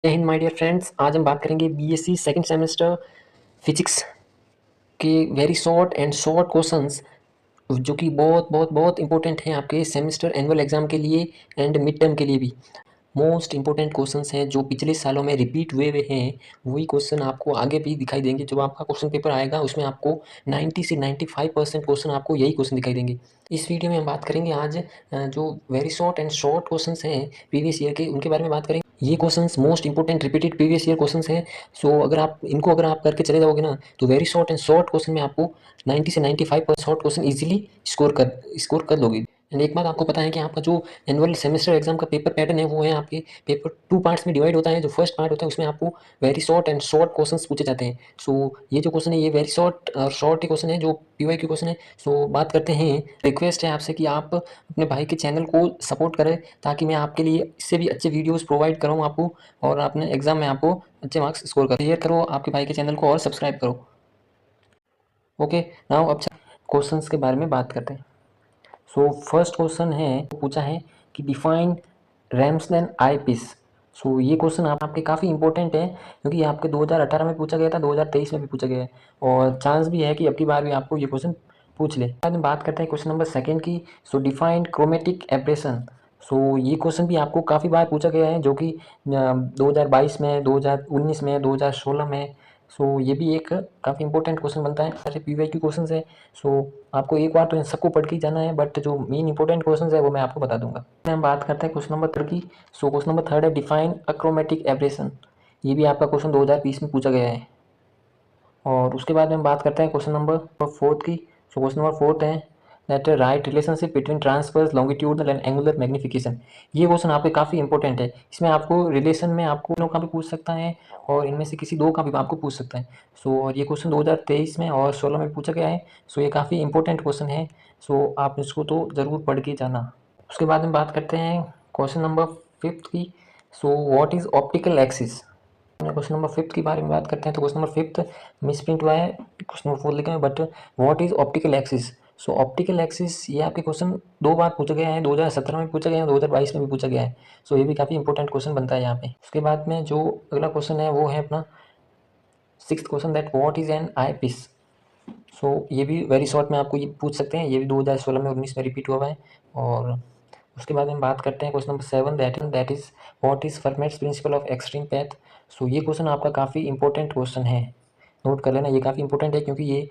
जय Hind my dear friends. आज हम बात करेंगे बीएससी सेकंड सेमेस्टर फिजिक्स के very short and short questions जो कि बहुत बहुत बहुत इंपॉर्टेंट हैं आपके सेमेस्टर एनुअल एग्जाम के लिए एंड मिड टर्म के लिए भी। मोस्ट इंपॉर्टेंट क्वेश्चंस हैं जो पिछले सालों में रिपीट हुए हुए हैं, वही क्वेश्चन आपको आगे भी दिखाई देंगे। जब आपका क्वेश्चन पेपर आएगा उसमें आपको 90 से 95% क्वेश्चन आपको यही क्वेश्चन दिखाई देंगे। इस वीडियो में हम बात करेंगे आज जो very short and short questions हैं प्रीवियस ईयर के, उनके बारे में बात करेंगे। ये questions most important repeated previous year questions हैं। सो अगर आप करके चले जाओगे ना, तो very short and short question में आपको 90 से 95% शॉर्ट क्वेश्चन इजीली स्कोर कर लोगे। एंड एक बात आपको पता है कि आपका जो एनुअल सेमेस्टर एग्जाम का पेपर पैटर्न है वो है आपके पेपर 2 पार्ट्स में डिवाइड होता है। जो फर्स्ट पार्ट होता है उसमें आपको very short and short questions पूछे जाते हैं। सो ये जो क्वेश्चन है ये वेरी शॉर्ट और शॉर्ट ही क्वेश्चन है, जो पीवाईक्यू क्वेश्चन है। सो बात करते हैं। रिक्वेस्ट है आपसे कि आप अपने भाई के चैनल को सपोर्ट करें, ताकि मैं आपके लिए इससे भी अच्छे वीडियोस प्रोवाइड करूँ आपको, और अपने एग्जाम में आपको अच्छे मार्क्स स्कोर करो। शेयर करो आपके भाई के चैनल को और सब्सक्राइब करो। ओके, नाउ अब क्वेश्चंस के बारे में बात करते हैं। सो फर्स्ट क्वेश्चन है, पूछा है कि डिफाइन रैम्सलन आई पीस। सो ये क्वेश्चन आपके काफ़ी इंपॉर्टेंट है, क्योंकि आपके 2018 में पूछा गया था, 2023 में भी पूछा गया है, और चांस भी है कि अब की बार भी आपको ये क्वेश्चन पूछ ले। बाद में बात करते हैं क्वेश्चन नंबर सेकंड की। सो डिफाइंड क्रोमेटिक एब्रेशन। सो ये क्वेश्चन भी आपको काफ़ी बार पूछा गया है, जो कि 2022 में, 2019 में, 2016 में। सो ये भी एक काफ़ी इंपॉर्टेंट क्वेश्चन बनता है। सारे पीवाईक्यू क्वेश्चन है। सो आपको एक बार तो इन सबको पढ़ के ही जाना है, बट जो मेन इंपॉर्टेंट क्वेश्चन है वो मैं आपको बता दूंगा। हम बात करते हैं क्वेश्चन नंबर थर्ड की। सो क्वेश्चन नंबर थर्ड है डिफाइन अक्रोमेटिक एब्रेशन। ये भी आपका क्वेश्चन 2020 में पूछा गया है। और उसके बाद में हम बात करते हैं क्वेश्चन नंबर फोर्थ की। सो क्वेश्चन नंबर फोर्थ है that right relationship between transverse longitudinal and angular magnification. ये क्वेश्चन आपके काफ़ी इंपॉर्टेंट है। इसमें आपको रिलेशन में आपको दोनों का भी पूछ सकता है, और इनमें से किसी दो का भी आपको पूछ सकता है। सो और ये क्वेश्चन 2023 में और 16 में पूछा गया है। सो ये काफ़ी इंपॉर्टेंट क्वेश्चन है। सो आप इसको तो ज़रूर पढ़ के जाना। उसके बाद में बात करते हैं क्वेश्चन नंबर फिफ्थ की। So what is optical axis. Question number fifth के बारे में बात करते हैं। तो question number fifth miss print हुआ है, क्वेश्चन नंबर फोर्थ लिखा है, but what is optical axis. So optical axis ये आपके क्वेश्चन दो बार पूछा गया है, 2017 में पूछा गया है, 2022 में भी पूछा गया है। सो ये भी काफ़ी इंपॉर्टेंट क्वेश्चन बनता है यहाँ पे। उसके बाद में जो अगला क्वेश्चन है वो है अपना six question, that what is an eyepiece. So ये भी वेरी शॉर्ट में आपको ये पूछ सकते हैं। ये भी 2016 में 19 में रिपीट हुआ है। और उसके बाद हम बात करते हैं question number seven, that is what is Fermat's principle of extreme path. So ये क्वेश्चन आपका काफ़ी इंपॉर्टेंट क्वेश्चन है, नोट कर लेना। ये काफ़ी इंपॉर्टेंट है, क्योंकि ये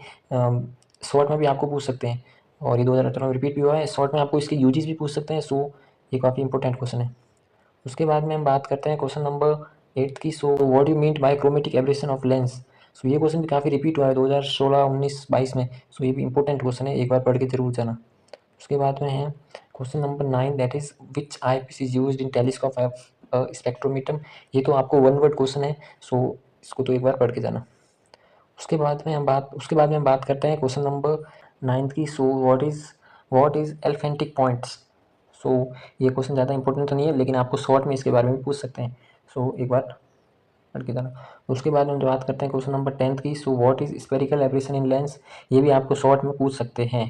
शॉर्ट में भी आपको पूछ सकते हैं, और ये 2018 में रिपीट भी हुआ है। शॉर्ट में आपको इसके यूजीज भी पूछ सकते हैं। सो ये काफ़ी इंपॉर्टेंट क्वेश्चन है। उसके बाद में हम बात करते हैं क्वेश्चन नंबर एट्थ की। So what you mean by chromatic aberration of lens. So ये क्वेश्चन भी काफ़ी रिपीट हुआ है 2016, 19, 22 में। सो ये भी इंपॉर्टेंट क्वेश्चन है, एक बार पढ़ के जरूर जाना। उसके बाद में है question number nine, that is which eyepiece is use in telescope spectrometer. ये तो आपको वन वर्ड क्वेश्चन है। सो इसको तो एक बार पढ़ के जाना। उसके बाद में हम बात करते हैं क्वेश्चन नंबर नाइन्थ की। So what is aplanatic points. So ये क्वेश्चन ज़्यादा इंपॉर्टेंट तो नहीं है, लेकिन आपको शॉर्ट में इसके बारे में भी पूछ सकते हैं। सो एक बार पढ़ के जाना। उसके बाद हम जो बात करते हैं क्वेश्चन नंबर टेंथ की। So what is spherical aberration in lens. ये भी आपको शॉर्ट में पूछ सकते हैं।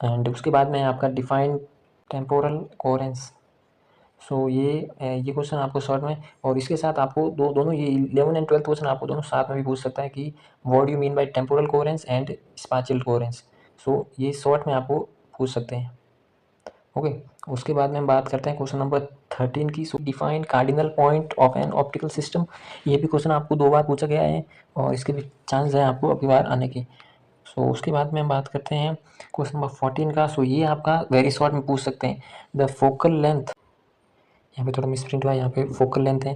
एंड उसके बाद में आपका डिफाइंड टेम्पोरल कोहेरेंस। सो ये क्वेश्चन आपको शॉर्ट में, और इसके साथ आपको दोनों ये 11 एंड 12 क्वेश्चन आपको दोनों साथ में भी पूछ सकता है कि what you mean by temporal coherence and spatial coherence. So ये शॉर्ट में आपको पूछ सकते हैं। ओके, उसके बाद में हम बात करते हैं क्वेश्चन नंबर 13 की। सो define cardinal point of an optical system. ये भी क्वेश्चन आपको दो बार पूछा गया है, और इसके भी चांस है आपको अगली बार आने के। सो उसके बाद में हम बात करते हैं क्वेश्चन नंबर 14 का। सो ये आपका वेरी शॉर्ट में पूछ सकते हैं। द फोकल लेंथ, यहाँ पे थोड़ा मिसप्रिंट हुआ है, यहाँ पे फोकल लेंथ है।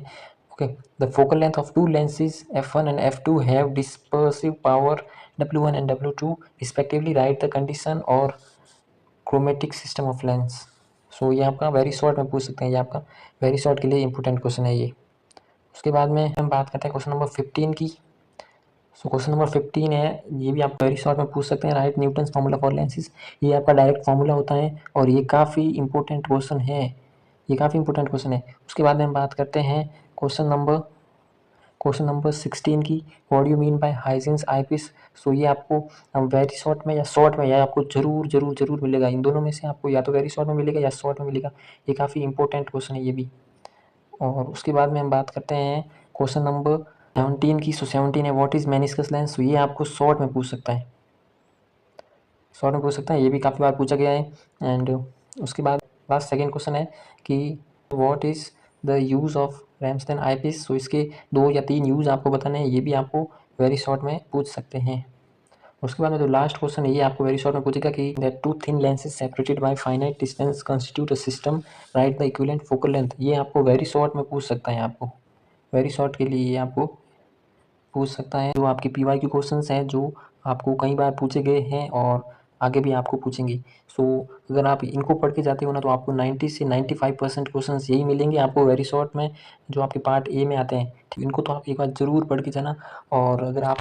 Okay, the focal length of to lenses f1 and f2 have dispersive power w1 and w2 respectively. Right the condition और chromatic system of lens. So ये आपका वेरी शॉर्ट में पूछ सकते हैं। ये आपका वेरी शॉर्ट के लिए इंपॉर्टेंट क्वेश्चन है ये। उसके बाद में हम बात करते हैं क्वेश्चन नंबर 15 की। सो क्वेश्चन नंबर 15 है, ये भी आप वेरी शॉर्ट में पूछ सकते हैं। Right Newton's formula for lenses. ये आपका डायरेक्ट फार्मूला होता है, और ये काफ़ी इंपॉर्टेंट क्वेश्चन है। ये काफ़ी इंपॉर्टेंट क्वेश्चन है। उसके बाद में हम बात करते हैं क्वेश्चन नंबर 16 की। What you mean by Huygens eyepiece. So ये आपको वेरी शॉर्ट में या शॉर्ट में, या आपको जरूर जरूर जरूर मिलेगा। इन दोनों में से आपको या तो वेरी शॉर्ट में मिलेगा या शॉर्ट में मिलेगा। ये काफ़ी इंपॉर्टेंट क्वेश्चन है ये भी। और उसके बाद में हम बात करते हैं क्वेश्चन नंबर 17 की। 17 है व्हाट इज मेनिस्कस लेंस। ये आपको शॉर्ट में पूछ सकता है, शॉर्ट में पूछ सकता है, ये भी काफ़ी बार पूछा गया है। एंड उसके बाद लास्ट सेकेंड क्वेश्चन है कि what is the use of Ramsden eyepiece. So इसके 2 या 3 यूज़ आपको बताने हैं, ये भी आपको वेरी शॉर्ट में पूछ सकते हैं। उसके बाद में जो लास्ट क्वेश्चन है ये आपको वेरी शॉर्ट में पूछेगा कि that two thin lenses separated by finite distance constitute a system, write the equivalent focal length. ये आपको वेरी शॉर्ट में पूछ सकता है, आपको वेरी शॉर्ट के लिए ये आपको पूछ सकता है। जो आपके PYQ क्वेश्चंस हैं जो आपको कई बार पूछे गए हैं और आगे भी आपको पूछेंगे। सो अगर आप इनको पढ़ के जाते हो ना तो आपको 90 से 95% क्वेश्चंस यही मिलेंगे आपको वेरी शॉर्ट में, जो आपके पार्ट ए में आते हैं। ठीक, इनको तो आप एक बार ज़रूर पढ़ के जाना। और अगर आप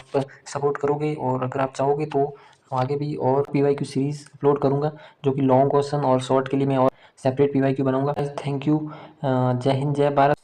सपोर्ट करोगे और अगर आप चाहोगे तो आगे भी और PYQ सीरीज़ अपलोड करूँगा, जो कि लॉन्ग क्वेश्चन और शॉर्ट के लिए मैं और सेपरेट PYQ बनाऊँगा। Thank you. जय हिंद, जय भारत।